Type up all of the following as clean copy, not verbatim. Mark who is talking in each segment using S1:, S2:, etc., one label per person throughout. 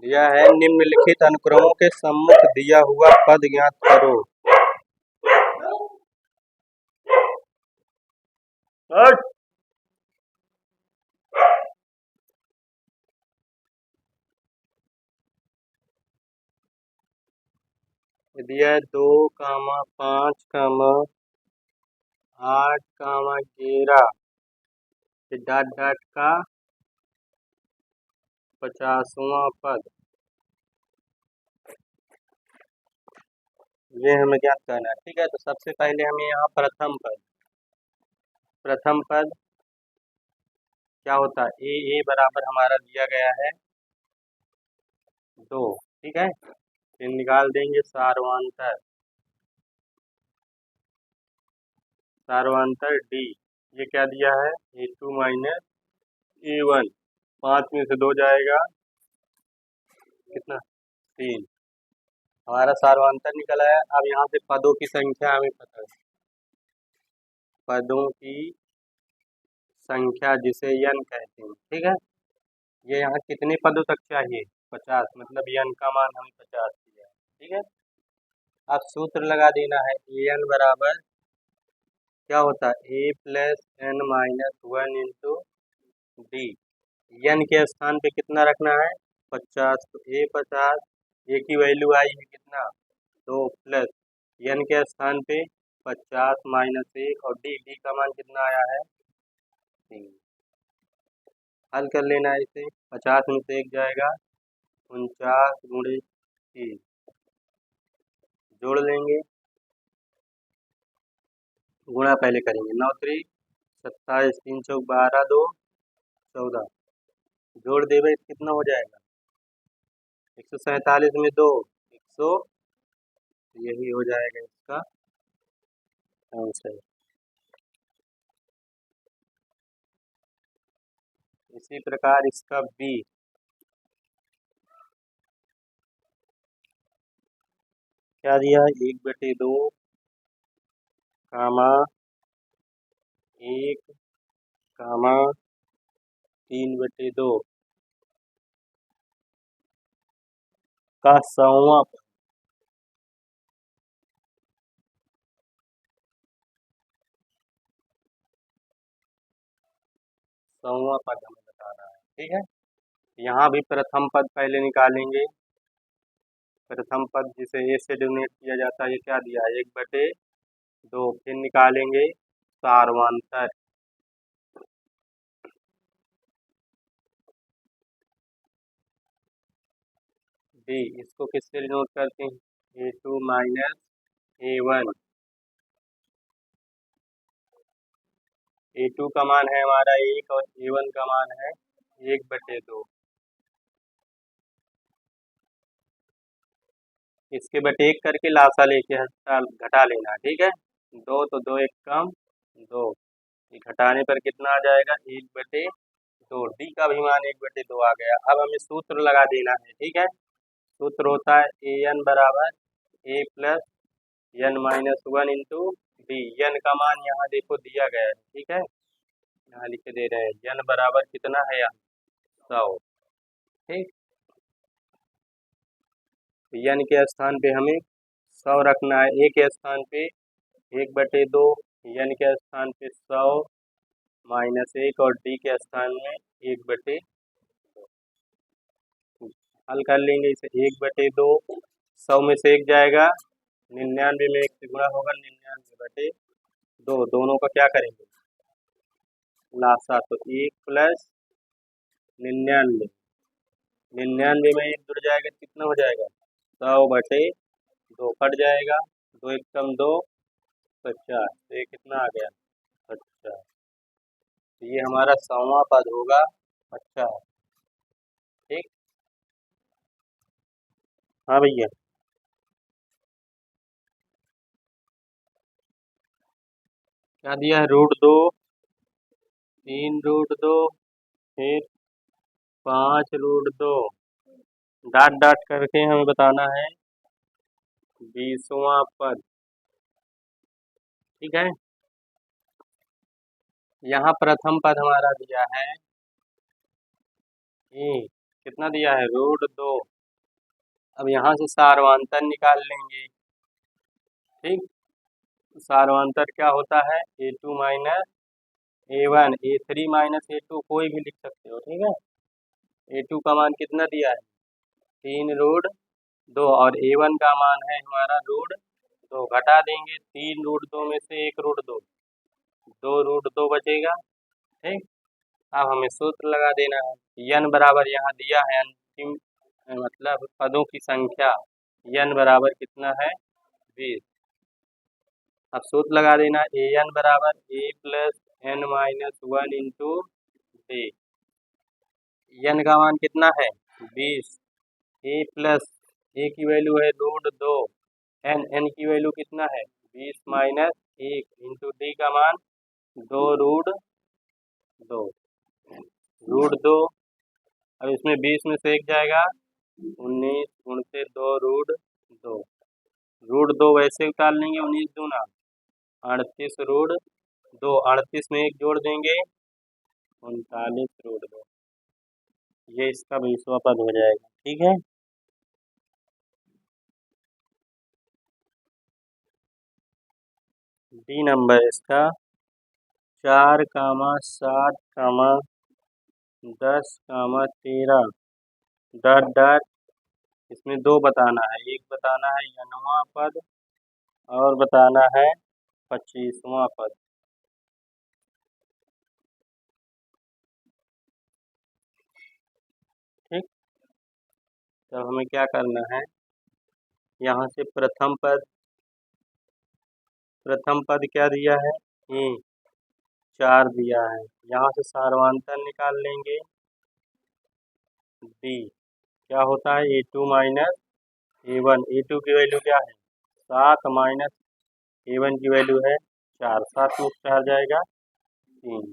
S1: दिया है निम्नलिखित अनुक्रमों के सम्मुख दिया हुआ पद ज्ञात करो। दिया है 2, 5, 8, 11 डॉट डॉट का 50वां पद। ये हमें ज्ञात करना है। ठीक है, तो सबसे पहले हमें यहाँ प्रथम पद क्या होता है, ए बराबर हमारा दिया गया है 2। ठीक है, फिर निकाल देंगे सारवांतर डी। ये क्या दिया है, A2 माइनस A1। 5 में से 2 जाएगा कितना, 3। हमारा सारवांतर निकला है। अब यहाँ से पदों की संख्या हमें पता है, पदों की संख्या जिसे n कहते हैं। ठीक है, ये यहाँ कितने पदों तक चाहिए, 50, मतलब n का मान हमें 50 दिया है। ठीक है, अब सूत्र लगा देना है, an बराबर क्या होता है, a plus n minus 1 into D. n के स्थान पे कितना रखना है, 50, तो a 50, a की वैल्यू आई है कितना 2, प्लस n के स्थान पे 50 माइनस 1 और डी का मान कितना आया है 3। हल कर लेना है इसे, 50 में से 1 जाएगा 49 गुणे 3, जोड़ लेंगे, गुणा पहले करेंगे, 9 3 27, 3 चौक 12, 2 14, जोड़ देवे कितना हो जाएगा 147 में 2 100, यही हो जाएगा इसका आंसर। इसी प्रकार इसका बी, क्या दिया है, 1/2 कामा 1 कामा 3/2 का 100वां पद। हमें बताना है। ठीक है, यहाँ भी प्रथम पद पहले निकालेंगे। प्रथम पद जिसे ए से डिनोट किया जाता है, ये क्या दिया है 1/2। फिर निकालेंगे सारवांतर, डी, इसको किससे डिनोट करते हैं, A2 माइनस A1। A2 का मान है हमारा 1 और A1 का मान है 1/2। इसके बटे 1 करके लासा लेके घटा लेना। ठीक है, 2 तो 2 1 कम 2, ये घटाने पर कितना आ जाएगा 1/2। डी का भी मान 1/2 आ गया। अब हमें सूत्र लगा देना है। ठीक है, सूत्र होता है an बराबर a plus n minus 1 into D. n का मान यहाँ देखो दिया गया है। ठीक है, यहाँ लिख दे रहे हैं n बराबर कितना है यहाँ 100। ठीक, n के स्थान पे हमें 100 रखना है, a के स्थान पे 1/2, n के स्थान पे 100 माइनस 1 और डी के स्थान में 1/2। हल कर लेंगे इसे, 1/2 100 में से 1 जाएगा 99 में 1 से गुणा होगा 99/2। दोनों का क्या करेंगे लासा, तो 1 प्लस 99, 99 में 1 जुड़ जाएगा कितना हो जाएगा 100/2, कट जाएगा 2 1 कम 2 50, तो ये कितना आ गया 50। तो ये हमारा 100वां पद होगा 50। ठीक, हाँ भैया, क्या दिया है, √2, 3√2, फिर 5√2, डॉट डॉट करके हमें बताना है 20वां पद। ठीक है, यहाँ प्रथम पद हमारा दिया है ए, कितना दिया है √2, अब यहाँ से सारवांतर निकाल लेंगे। ठीक, सारवांतर क्या होता है, A2 minus A1, A3 minus A2, कोई भी लिख सकते हो। ठीक है, A2 का मान कितना दिया है, 3√2, और A1 का मान है हमारा √2। घटा देंगे 3√2 में से 1√2, 2√2 बचेगा। ठीक, अब हमें सूत्र लगा देना है। n बराबर यहाँ दिया है अंतिम मतलब पदों की संख्या, n बराबर कितना है, 20। अब सूत्र लगा देना, an बराबर a plus n minus 1 into D. n का मान कितना है, 20, a प्लस a की वैल्यू है √2, n की वैल्यू कितना है, 20 माइनस 1 इंटू डी का मान 2√2। √2, अब इसमें 20 में से 1 जाएगा, 19 गुणित 2√2। √2 वैसे उतार लेंगे, 19 दूना 38√2, 38 में 1 जोड़ देंगे, 39√2। ये इसका 20वां पद हो जाएगा। ठीक है, डी नंबर इसका 4, 7, 10, 13 डॉट डॉट, इसमें 2 बताना है, एक बताना है n वां पद और बताना है 25वां पद। ठीक, तो हमें क्या करना है, यहाँ से प्रथम पद क्या दिया है, 4 दिया है। यहाँ से सारवांतर निकाल लेंगे, डी क्या होता है, A2 माइनस A1। A2 की वैल्यू क्या है, 7 माइनस A1 की वैल्यू है 4, 7 में 4 जाएगा 3।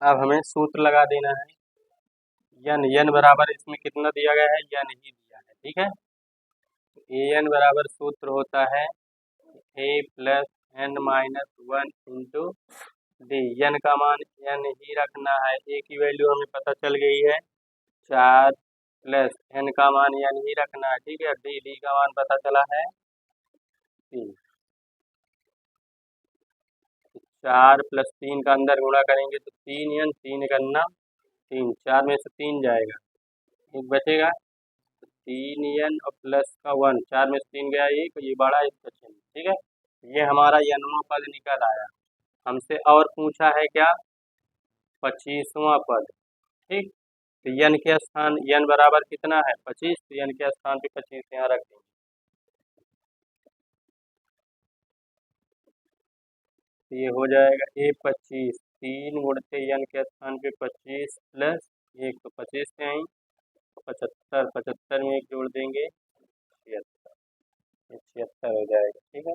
S1: अब हमें सूत्र लगा देना है, n बराबर इसमें कितना दिया गया है, n ही दिया है। ठीक है, an बराबर सूत्र होता है a plus n minus 1 into D. n का मान n ही रखना है, a की वैल्यू हमें पता चल गई है 4, प्लस n का मान n ही रखना है। ठीक है, डी का मान पता चला है 3। 4 प्लस 3 का अंदर गुणा करेंगे तो 3n, 3 गन्ना 3, 4 में से 3 जाएगा, एक बचेगा, 3n और प्लस का 1, 4 में से 3 गया, एक ये बड़ा, इसका चिन्ह। ठीक है, ये हमारा n वां पद निकल आया। हमसे और पूछा है क्या, 25वां पद। ठीक, तो n के स्थान, n बराबर कितना है 25, तो n के स्थान पे 25 यहाँ रख देंगे, तो ये हो जाएगा A25, 3 गुणते n के स्थान पे 25 प्लस 1, तो 25 से आई 75, 75 में 1 जोड़ देंगे 76, 76 हो जाएगा। ठीक है,